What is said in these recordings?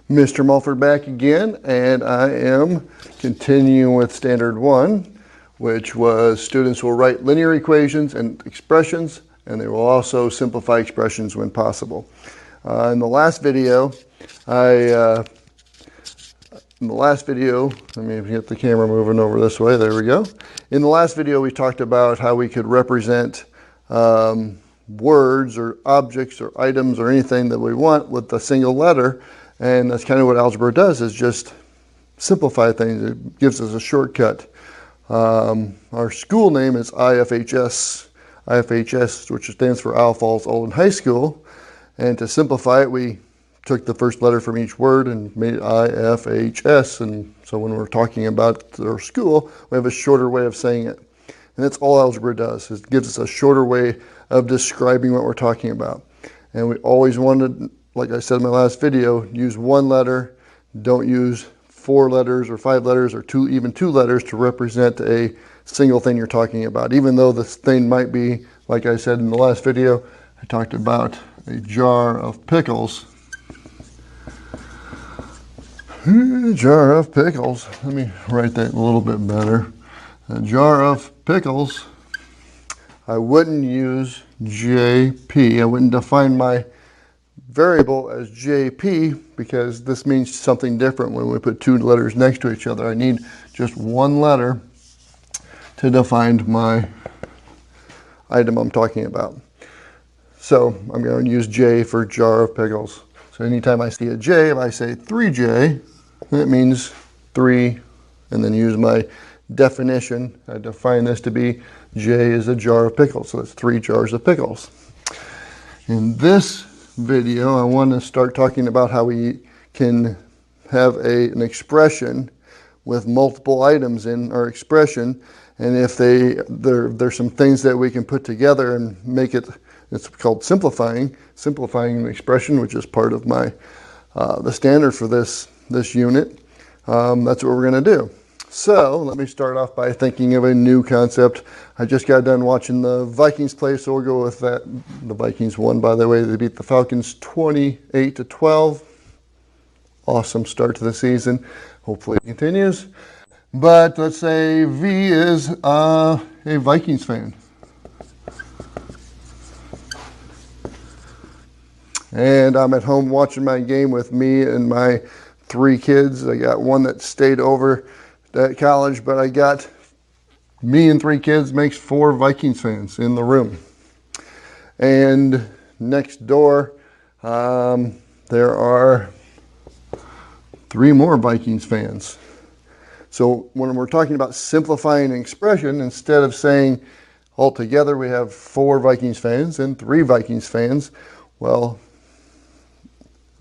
Mr. Mulford back again, and I am continuing with Standard 1, which was students will write linear equations and expressions, and they will also simplify expressions when possible. In the last video, let me get the camera moving over this way, there we go. In the last video, we talked about how we could represent words or objects or items or anything that we want with a single letter. And that's kind of what algebra does, is just simplify things. It gives us a shortcut. Our school name is IFHS, which stands for Isle Falls Olin High School. And to simplify it, we took the first letter from each word and made it IFHS. And so when we're talking about our school, we have a shorter way of saying it. And that's all algebra does. It gives us a shorter way of describing what we're talking about. And we always wanted, like I said in my last video, use one letter. Don't use 4 letters or 5 letters or even two letters to represent a single thing you're talking about. Even though this thing might be, like I said in the last video, I talked about a jar of pickles. A jar of pickles. Let me write that a little bit better. A jar of pickles. I wouldn't use JP. I wouldn't define my variable as JP because this means something different when we put 2 letters next to each other. I need just one letter to define my item I'm talking about. So I'm going to use J for jar of pickles. So anytime I see a J, if I say 3J, that means 3, and then use my definition. I define this to be J is a jar of pickles, so it's 3 jars of pickles. In this video, I want to start talking about how we can have an expression with multiple items in our expression, and if there's some things that we can put together and make it. It's called simplifying an expression, which is part of my the standard for this unit. That's what we're going to do. So let me start off by thinking of a new concept. I just got done watching the Vikings play, so we'll go with that. The Vikings won, by the way. They beat the Falcons 28-12. Awesome start to the season. Hopefully it continues. But let's say V is a Vikings fan. And I'm at home watching my game with me and my 3 kids. I got one that stayed over at college, but I got me and 3 kids makes 4 Vikings fans in the room. And next door, there are 3 more Vikings fans. So when we're talking about simplifying an expression, instead of saying altogether we have 4 Vikings fans and 3 Vikings fans, well,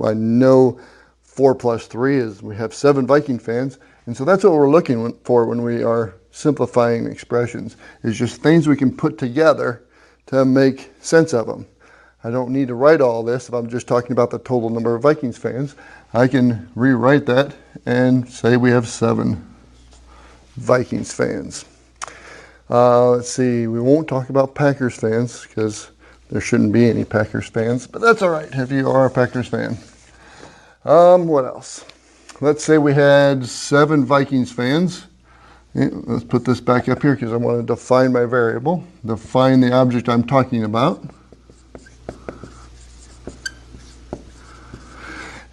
I know 4 plus 3 is we have 7 Viking fans. And so that's what we're looking for when we are simplifying expressions, is just things we can put together to make sense of them. I don't need to write all this if I'm just talking about the total number of Vikings fans. I can rewrite that and say we have 7 Vikings fans. Let's see, we won't talk about Packers fans because there shouldn't be any Packers fans, but that's all right if you are a Packers fan. What else? Let's say we had 7 Vikings fans. Let's put this back up here because I want to define my variable, define the object I'm talking about.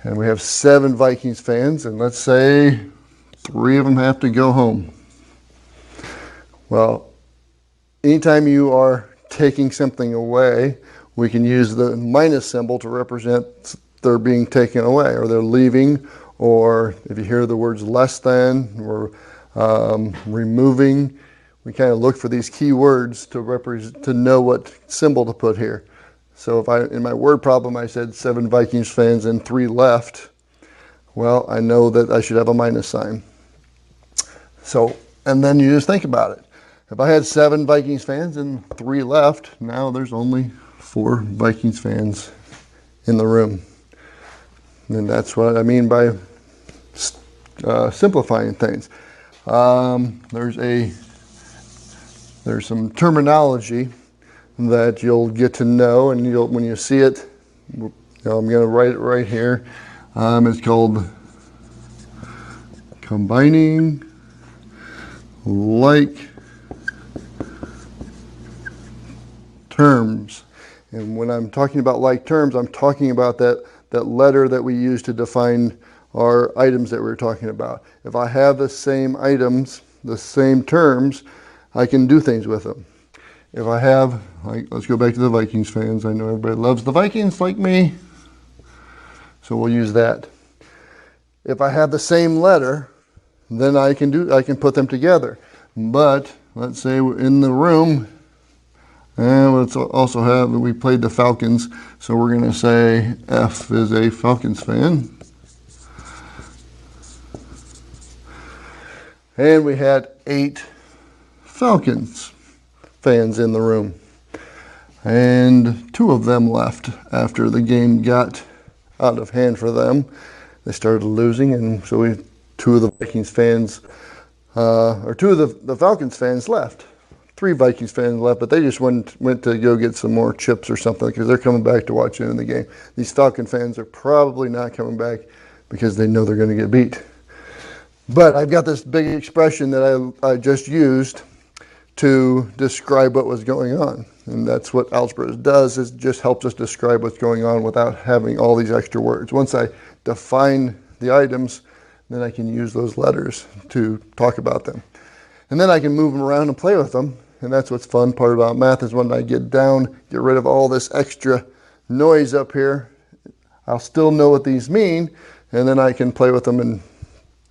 And we have 7 Vikings fans, and let's say 3 of them have to go home. Well, anytime you are taking something away, we can use the minus symbol to represent they're being taken away or they're leaving, or if you hear the words less than or removing, we kind of look for these key words to know what symbol to put here. So if in my word problem I said 7 Vikings fans and 3 left, well, I know that I should have a minus sign. So, and then you just think about it. If I had 7 Vikings fans and 3 left, now there's only 4 Vikings fans in the room. And that's what I mean by simplifying things. There's some terminology that you'll get to know, and when you see it, I'm going to write it right here. It's called combining like terms. And when I'm talking about like terms, I'm talking about that letter that we use to define our items that we're talking about. If I have the same items, the same terms, I can do things with them. If I have, like, let's go back to the Vikings fans. I know everybody loves the Vikings like me, so we'll use that. If I have the same letter, then I can put them together. But let's say we're in the room, and let's also have, we played the Falcons, so we're going to say F is a Falcons fan. And we had 8 Falcons fans in the room. And 2 of them left after the game got out of hand for them. They started losing, and so 2 of the Vikings fans, or 2 of the Falcons fans left. 3 Vikings fans left, but they just went to go get some more chips or something because they're coming back to watch in the game. These Falcon fans are probably not coming back because they know they're going to get beat. But I've got this big expression that I just used to describe what was going on. And that's what Algebra does, is just helps us describe what's going on without having all these extra words. Once I define the items, then I can use those letters to talk about them. And then I can move them around and play with them. And that's what's fun part about math, is when I get down, get rid of all this extra noise up here, I'll still know what these mean, and then I can play with them and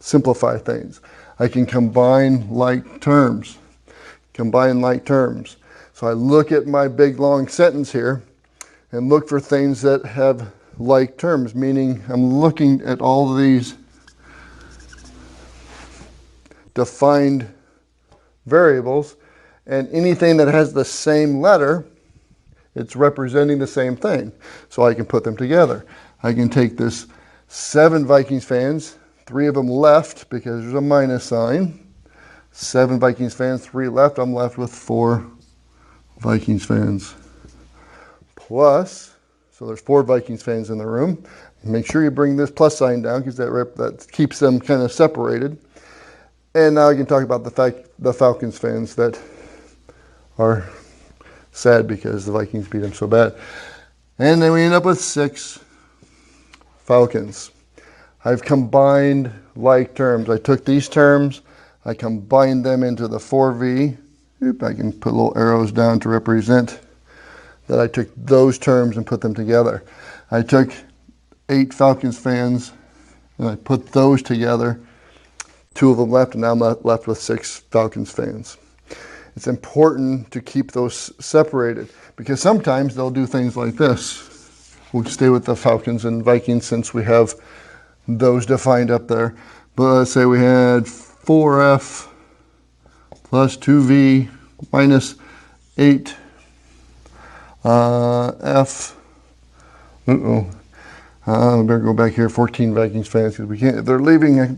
simplify things. I can combine like terms. Combine like terms. So I look at my big long sentence here and look for things that have like terms, meaning I'm looking at all of these defined variables, and anything that has the same letter, it's representing the same thing. So I can put them together. I can take this 7 Vikings fans, 3 of them left because there's a minus sign. 7 Vikings fans, 3 left. I'm left with 4 Vikings fans. Plus, so there's 4 Vikings fans in the room. Make sure you bring this plus sign down because that keeps them kind of separated. And now I can talk about the Falcons fans that are sad because the Vikings beat them so bad. And then we end up with 6 Falcons. I've combined like terms. I took these terms, I combined them into the 4V. I can put little arrows down to represent that I took those terms and put them together. I took 8 Falcons fans and I put those together. 2 of them left, and now I'm left with 6 Falcons fans. It's important to keep those separated because sometimes they'll do things like this. We'll stay with the Falcons and Vikings since we have those defined up there. But let's say we had 4F plus 2V minus 8 F. I better go back here. 14 Vikings fans because we can't. If they're leaving, I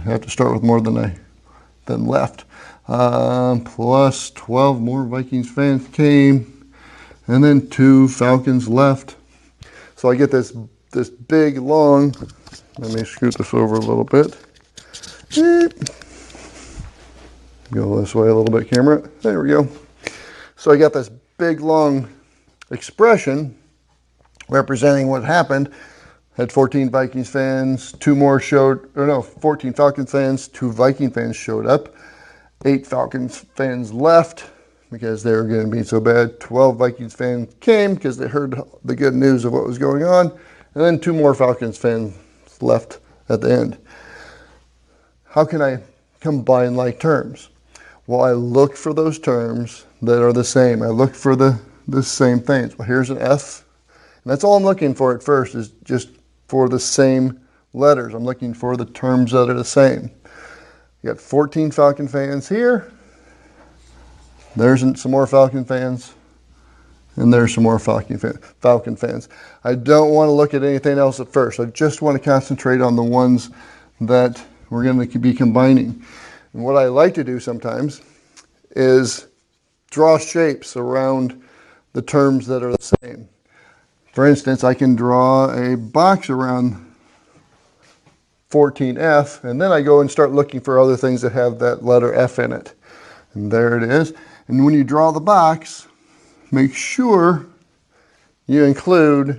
have to start with more than left. Plus 12 more Vikings fans came, and then 2 Falcons left. So I get this big long. Let me scoot this over a little bit. Go this way a little bit, camera. There we go. So I got this big long expression representing what happened. Had 14 Vikings fans, 14 Falcons fans, 2 Viking fans showed up. 8 Falcons fans left because they were going to be so bad. 12 Vikings fans came because they heard the good news of what was going on. And then 2 more Falcons fans left at the end. How can I combine like terms? Well, I look for those terms that are the same. I look for the same things. Well, here's an F. And that's all I'm looking for at first, is just for the same letters. I'm looking for the terms that are the same. You got 14 Falcon fans here. There's some more Falcon fans. And there's some more Falcon fans. I don't want to look at anything else at first. I just want to concentrate on the ones that we're going to be combining. And what I like to do sometimes is draw shapes around the terms that are the same. For instance, I can draw a box around 14F, and then I go and start looking for other things that have that letter F in it. And there it is. And when you draw the box, make sure you include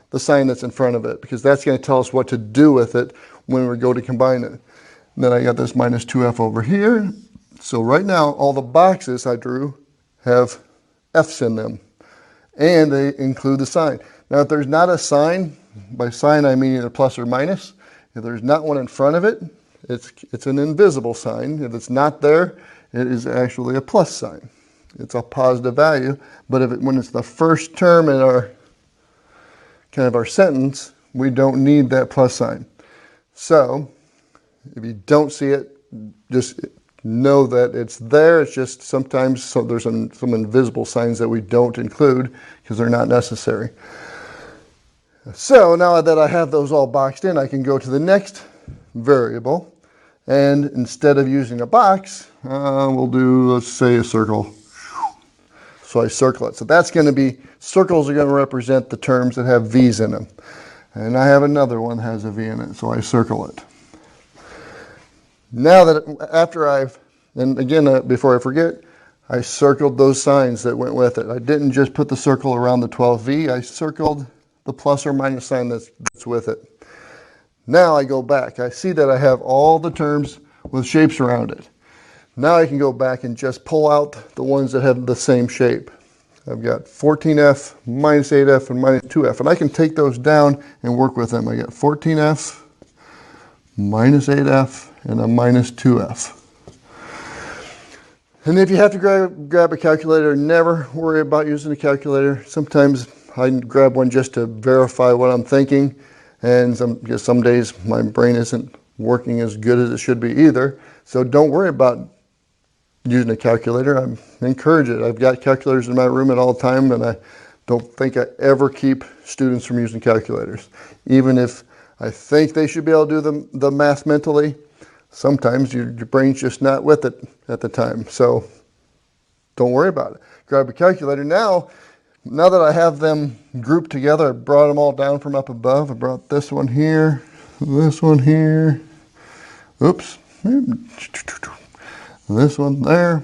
the sign that's in front of it, because that's going to tell us what to do with it when we go to combine it. And then I got this minus 2F over here. So right now, all the boxes I drew have F's in them, and they include the sign. Now, if there's not a sign, by sign I mean either plus or minus. If there's not one in front of it, it's an invisible sign. If it's not there, it is actually a plus sign. It's a positive value, but when it's the first term in our our sentence, we don't need that plus sign. So if you don't see it, just know that it's there. It's just sometimes there's some invisible signs that we don't include because they're not necessary. So now that I have those all boxed in, I can go to the next variable, and instead of using a box, we'll do, let's say, a circle. So I circle it. So that's going to be, circles are going to represent the terms that have V's in them. And I have another one that has a V in it, so I circle it. Now that after and again, before I forget, I circled those signs that went with it. I didn't just put the circle around the 12V, I circled the plus or minus sign that's with it. Now I go back. I see that I have all the terms with shapes around it. Now I can go back and just pull out the ones that have the same shape. I've got 14F, minus 8F, and minus 2F. And I can take those down and work with them. I got 14F, minus 8F, and a minus 2F. And if you have to grab a calculator, never worry about using a calculator. Sometimes I grab one just to verify what I'm thinking. And some days my brain isn't working as good as it should be either. So don't worry about using a calculator. I encourage it. I've got calculators in my room at all time, and I don't think I ever keep students from using calculators. Even if I think they should be able to do the math mentally, sometimes your brain's just not with it at the time. So don't worry about it. Grab a calculator. Now that I have them grouped together, I brought them all down from up above. I brought this one here, oops, this one there.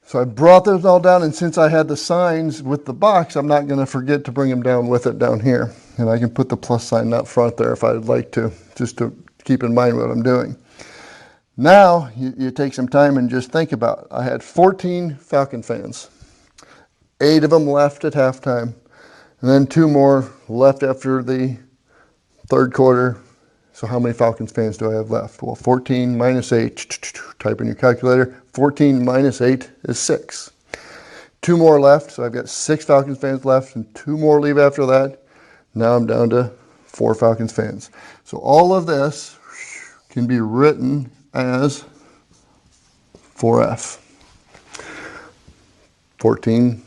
So I brought those all down, and since I had the signs with the box, I'm not going to forget to bring them down with it down here. And I can put the plus sign up front there if I'd like to, just to keep in mind what I'm doing. Now you take some time and just think about it. I had 14 Falcon fans. 8 of them left at halftime, and then 2 more left after the third quarter. So how many Falcons fans do I have left? Well, 14 minus 8, type in your calculator. 14 minus 8 is 6. 2 more left, so I've got 6 Falcons fans left, and 2 more leave after that. Now I'm down to 4 Falcons fans. So all of this can be written as 4F. 14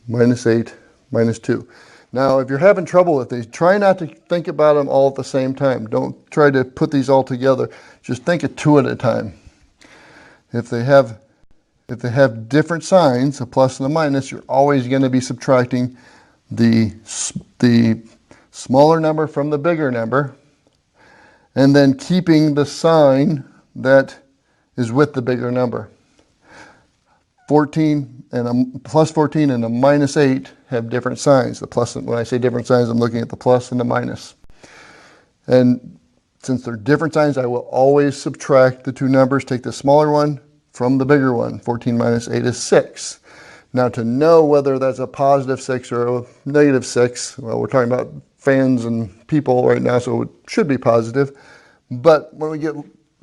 minus 8 minus 2. Now, if you're having trouble with these, try not to think about them all at the same time. Don't try to put these all together. Just think of 2 at a time. If they have different signs, a plus and a minus, you're always going to be subtracting the smaller number from the bigger number, and then keeping the sign that is with the bigger number. 14 and a plus 14 and a minus 8 have different signs. The plus, when I say different signs, I'm looking at the plus and the minus. And since they're different signs, I will always subtract the 2 numbers, take the smaller one from the bigger one. 14 minus 8 is 6. Now, to know whether that's a positive 6 or a negative 6, well, we're talking about fans and people right now, so it should be positive. But when we get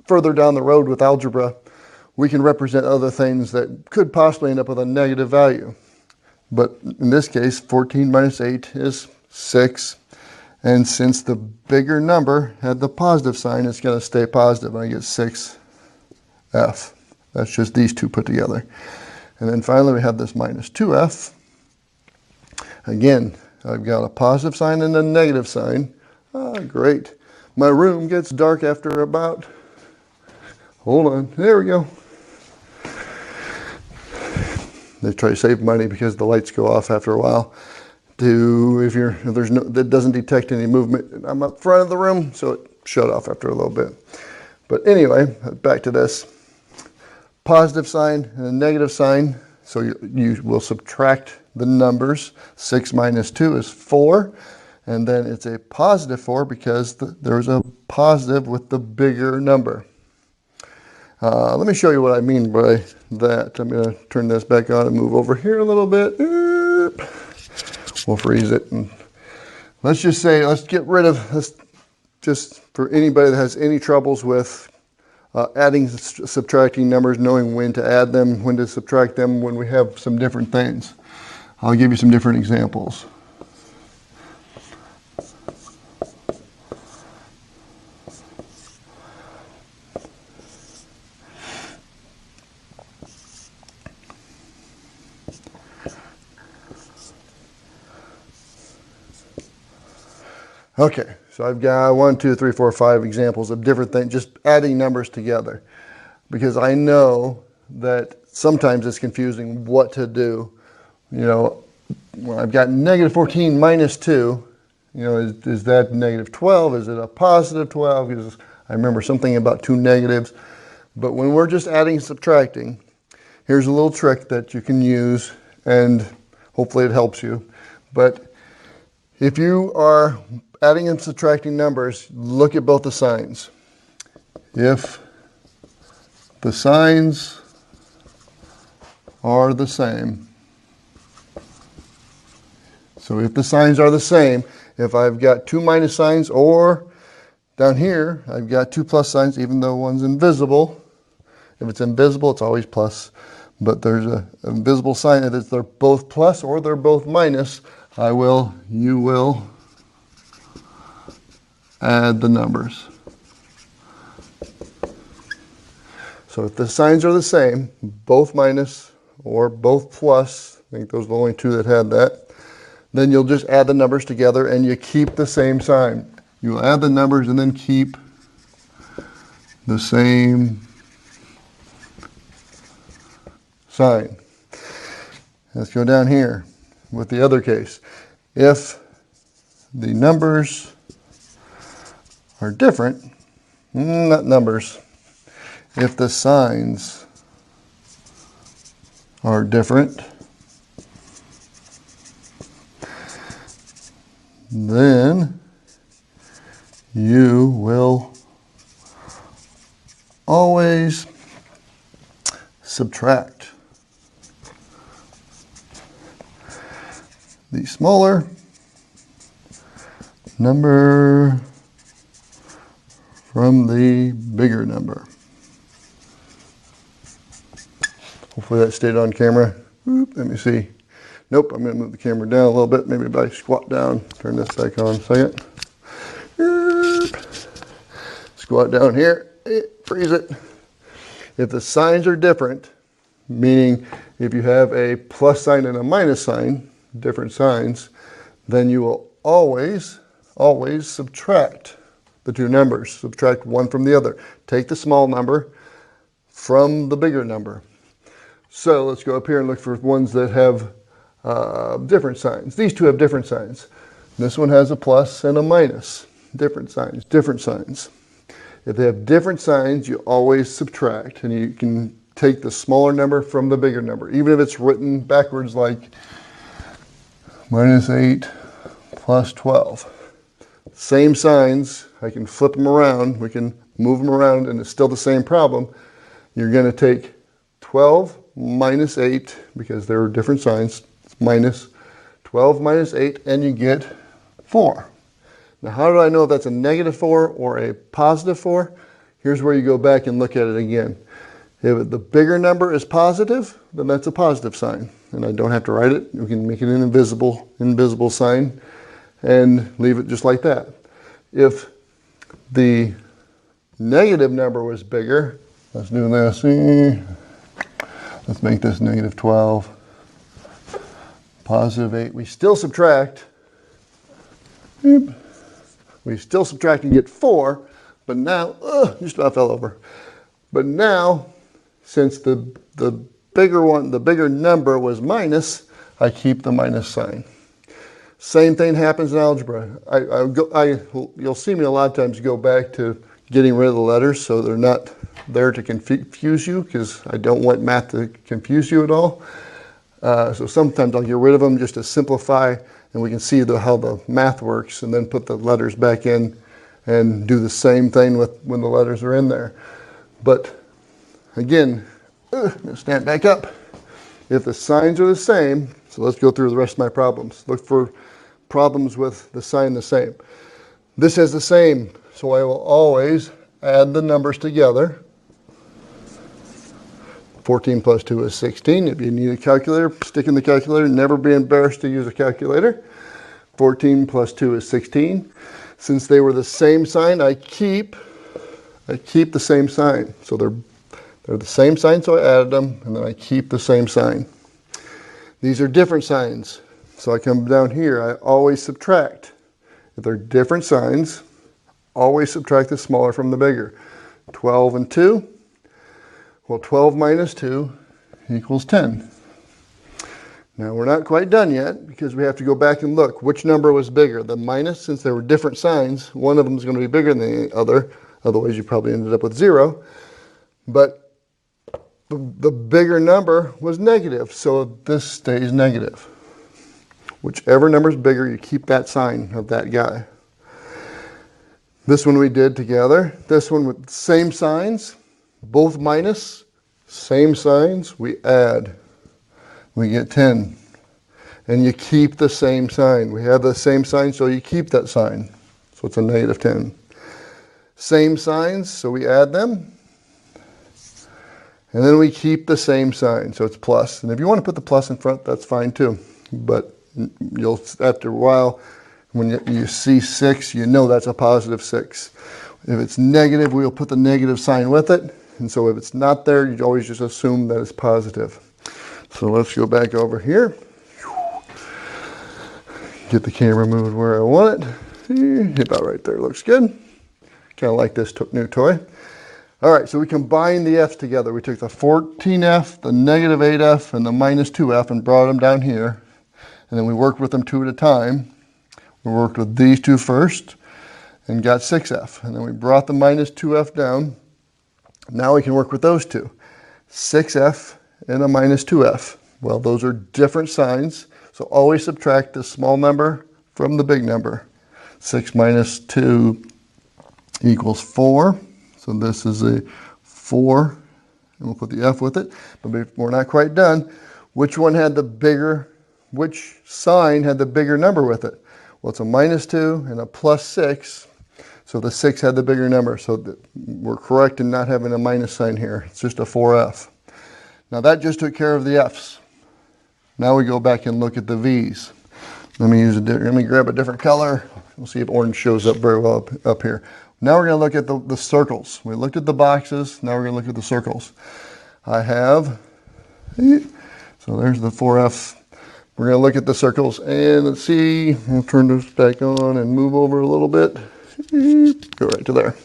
further down the road with algebra, we can represent other things that could possibly end up with a negative value. But in this case, 14 minus 8 is 6. And since the bigger number had the positive sign, it's going to stay positive. And I get 6F. That's just these 2 put together. And then finally, we have this minus 2F. Again, I've got a positive sign and a negative sign. Ah, great. My room gets dark after about, hold on, there we go. They try to save money because the lights go off after a while. if there's no, that doesn't detect any movement. I'm up front of the room, so it shut off after a little bit. But anyway, back to this. Positive sign and a negative sign. So you will subtract the numbers. 6 minus 2 is 4. And then it's a positive 4 because there's a positive with the bigger number. Let me show you what I mean by that. I'm going to turn this back on and move over here a little bit. We'll freeze it. And let's just say, just for anybody that has any troubles with adding, subtracting numbers, knowing when to add them, when to subtract them, when we have some different things. I'll give you some different examples. Okay, so I've got 1, 2, 3, 4, 5 examples of different things, just adding numbers together. Because I know that sometimes it's confusing what to do. You know, when I've got negative 14 minus 2, you know, is that negative 12? Is it a positive 12? Because I remember something about 2 negatives. But when we're just adding and subtracting, here's a little trick that you can use, and hopefully it helps you. But if you are adding and subtracting numbers, look at both the signs. If the signs are the same, so if the signs are the same, if I've got 2 minus signs, or down here, I've got 2 plus signs, even though one's invisible. If it's invisible, it's always plus. But there's an invisible sign that they're both plus or they're both minus, you will add the numbers. So if the signs are the same, both minus or both plus, I think those are the only 2 that had that, then you'll just add the numbers together and you keep the same sign. You'll add the numbers and then keep the same sign. Let's go down here with the other case. If the numbers are different, not numbers, if the signs are different, then you will always subtract the smaller number from the bigger number. Hopefully that stayed on camera. Let me see. Nope, I'm going to move the camera down a little bit. Maybe if I squat down, turn this back on a second. Squat down here, freeze it. If the signs are different, meaning if you have a plus sign and a minus sign, different signs, then you will always subtract the 2 numbers. Subtract one from the other. Take the small number from the bigger number. So let's go up here and look for ones that have different signs. These 2 have different signs. This one has a plus and a minus. Different signs, different signs. If they have different signs, you always subtract, and you can take the smaller number from the bigger number, even if it's written backwards like minus 8 plus 12. Same signs, I can flip them around, we can move them around, and it's still the same problem. You're going to take 12 minus 8, because there are different signs, minus 12 minus 8, and you get 4. Now, how do I know if that's a negative 4 or a positive 4? Here's where you go back and look at it again. If the bigger number is positive, then that's a positive sign. And I don't have to write it. We can make it an invisible sign and leave it just like that. If the negative number was bigger, let's do this. Let's make this negative 12, positive 8. We still subtract. We still subtract and get 4, but now, just about fell over. But now, since the bigger number was minus, I keep the minus sign. Same thing happens in algebra. You'll see me a lot of times go back to getting rid of the letters so they're not there to confuse you, because I don't want math to confuse you at all. So sometimes I'll get rid of them just to simplify, and we can see how the math works, and then put the letters back in and do the same thing when the letters are in there. But again, I'm going to stand back up. If the signs are the same, so let's go through the rest of my problems. Look for problems with the sign the same. This is the same, so I will always add the numbers together. 14 plus 2 is 16. If you need a calculator, stick in the calculator. Never be embarrassed to use a calculator. 14 plus 2 is 16. Since they were the same sign, I keep the same sign. So they're the same sign, so I added them, and then I keep the same sign. These are different signs. So I come down here, I always subtract. If they're different signs, always subtract the smaller from the bigger. 12 and 2. Well, 12 minus 2 equals 10. Now we're not quite done yet, because we have to go back and look which number was bigger. The minus, since they were different signs, one of them is going to be bigger than the other. Otherwise, you probably ended up with 0. But the bigger number was negative, so this stays negative. Whichever number is bigger, you keep that sign of that guy. This one we did together. This one with same signs, both minus, same signs, we add. We get 10. And you keep the same sign. We have the same sign, so you keep that sign. So it's a negative 10. Same signs, so we add them. And then we keep the same sign, so it's plus. And if you want to put the plus in front, that's fine too. But you'll, after a while, when you see 6, you know that's a positive 6. If it's negative, we'll put the negative sign with it. And so if it's not there, you always just assume that it's positive. So let's go back over here. Get the camera moved where I want it. About right there, looks good. Kind of like this new toy. All right, so we combined the f's together. We took the 14f, the negative 8f, and the minus 2f and brought them down here. And then we worked with them 2 at a time. We worked with these 2 first and got 6f. And then we brought the minus 2f down. Now we can work with those 2. 6f and a minus 2f. Well, those are different signs, so always subtract the small number from the big number. 6 minus 2 equals 4. So this is a 4, and we'll put the f with it. But we're not quite done. Which sign had the bigger number with it? Well, it's a minus 2 and a plus 6. So the 6 had the bigger number. So we're correct in not having a minus sign here. It's just a 4f. Now that just took care of the f's. Now we go back and look at the v's. Let me grab a different color. We'll see if orange shows up very well up here. Now we're going to look at the circles. We looked at the boxes. Now we're going to look at the circles. I have, so there's the 4f. We're going to look at the circles, and let's see. I'll turn this back on and move over a little bit. Go right to there.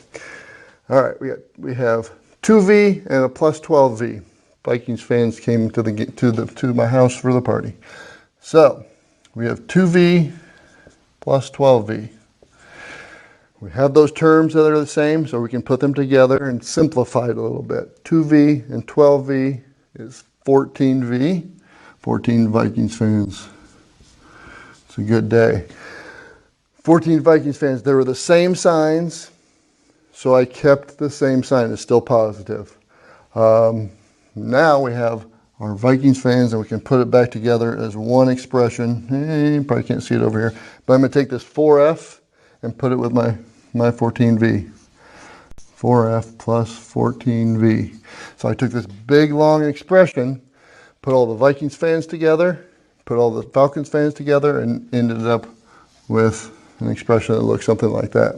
All right, we have 2v and a plus 12v. Vikings fans came to my house for the party. So we have 2v plus 12v. We have those terms that are the same, so we can put them together and simplify it a little bit. 2v and 12v is 14v. 14 Vikings fans. It's a good day. 14 Vikings fans, they were the same signs, so I kept the same sign. It's still positive. Now we have our Vikings fans, and we can put it back together as one expression. You probably can't see it over here, but I'm going to take this 4f and put it with my 14v. 4f plus 14v. So I took this big, long expression, put all the Vikings fans together, put all the Falcons fans together, and ended up with an expression that looks something like that.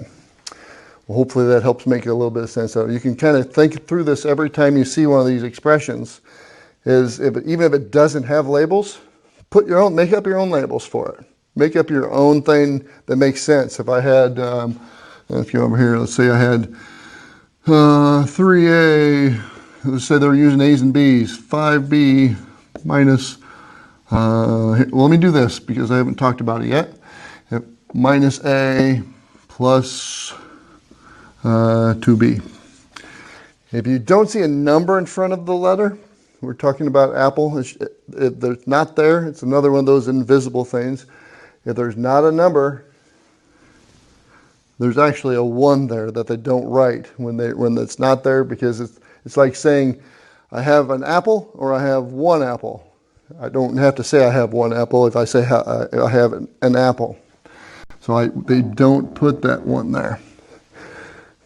Well, hopefully that helps make a little bit of sense of it. You can kind of think through this every time you see one of these expressions. Even if it doesn't have labels, make up your own labels for it. Make up your own thing that makes sense. If I had, if you're over here, let's say I had 3a, let's say they were using a's and b's, 5b minus, well, let me do this because I haven't talked about it yet. minus A plus 2B. If you don't see a number in front of the letter, we're talking about apple. If there's not there, it's another one of those invisible things. If there's not a number, there's actually a 1 there that they don't write when it's not there, because it's like saying I have an apple or I have 1 apple. I don't have to say I have 1 apple if I say I have an apple. So they don't put that 1 there.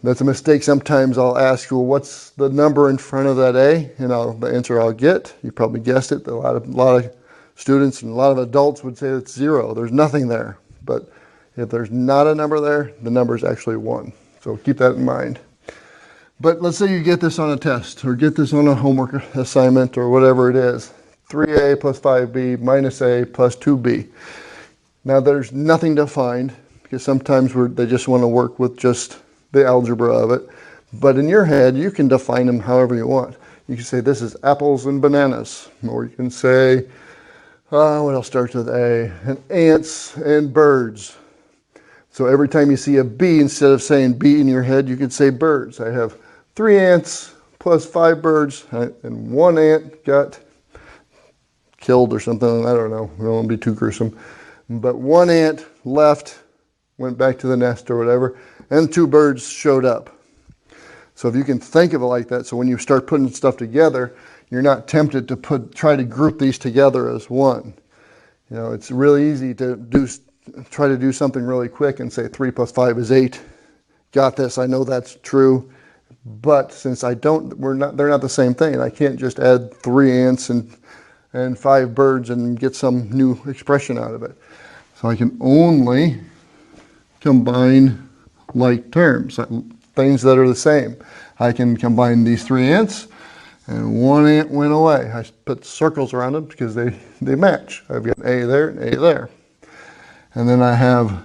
That's a mistake. Sometimes I'll ask, well, what's the number in front of that A? And the answer I'll get, you probably guessed it, a lot of students and a lot of adults would say it's 0. There's nothing there. But if there's not a number there, the number is actually 1. So keep that in mind. But let's say you get this on a test or get this on a homework assignment or whatever it is. 3A plus 5B minus A plus 2B. Now there's nothing to find, because sometimes they just want to work with just the algebra of it. But in your head, you can define them however you want. You can say this is apples and bananas. Or you can say, what else starts with A? And ants and birds. So every time you see a B, instead of saying B in your head, you can say birds. I have 3 ants plus 5 birds, and 1 ant got killed or something. I don't know. I don't want to be too gruesome. But 1 ant left, went back to the nest or whatever, and 2 birds showed up. So if you can think of it like that, so when you start putting stuff together, you're not tempted to try to group these together as one. It's really easy to try to do something really quick and say 3 plus 5 is 8. Got this, I know that's true. But since they're not the same thing. I can't just add 3 ants and 5 birds and get some new expression out of it. So I can only combine like terms, things that are the same. I can combine these 3 ants, and 1 ant went away. I put circles around them because they match. I've got A there and A there. And then I have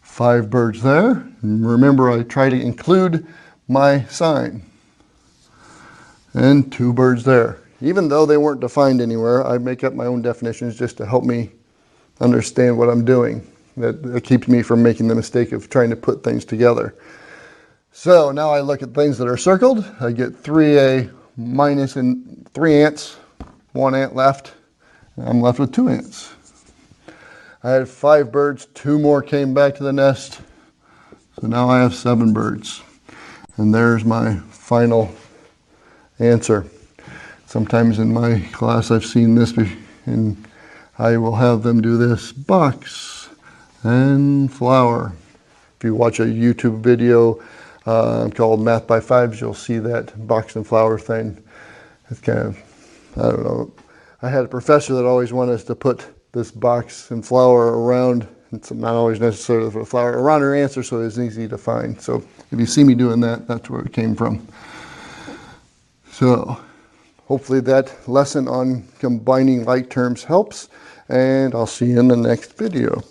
5 birds there. And remember, I try to include my sign. And 2 birds there. Even though they weren't defined anywhere, I make up my own definitions just to help me understand what I'm doing. That keeps me from making the mistake of trying to put things together. So now I look at things that are circled. I get 3A minus and 3 ants, 1 ant left, and I'm left with 2 ants. I had 5 birds, 2 more came back to the nest, so now I have 7 birds. And there's my final answer. Sometimes in my class I've seen this, and I will have them do this: box and flower. If you watch a YouTube video called Math by Fives, you'll see that box and flower thing. It's kind of, I don't know. I had a professor that always wanted us to put this box and flower around, it's not always necessarily for the flower, around her answer so it's easy to find. So if you see me doing that, that's where it came from. So hopefully that lesson on combining like terms helps, and I'll see you in the next video.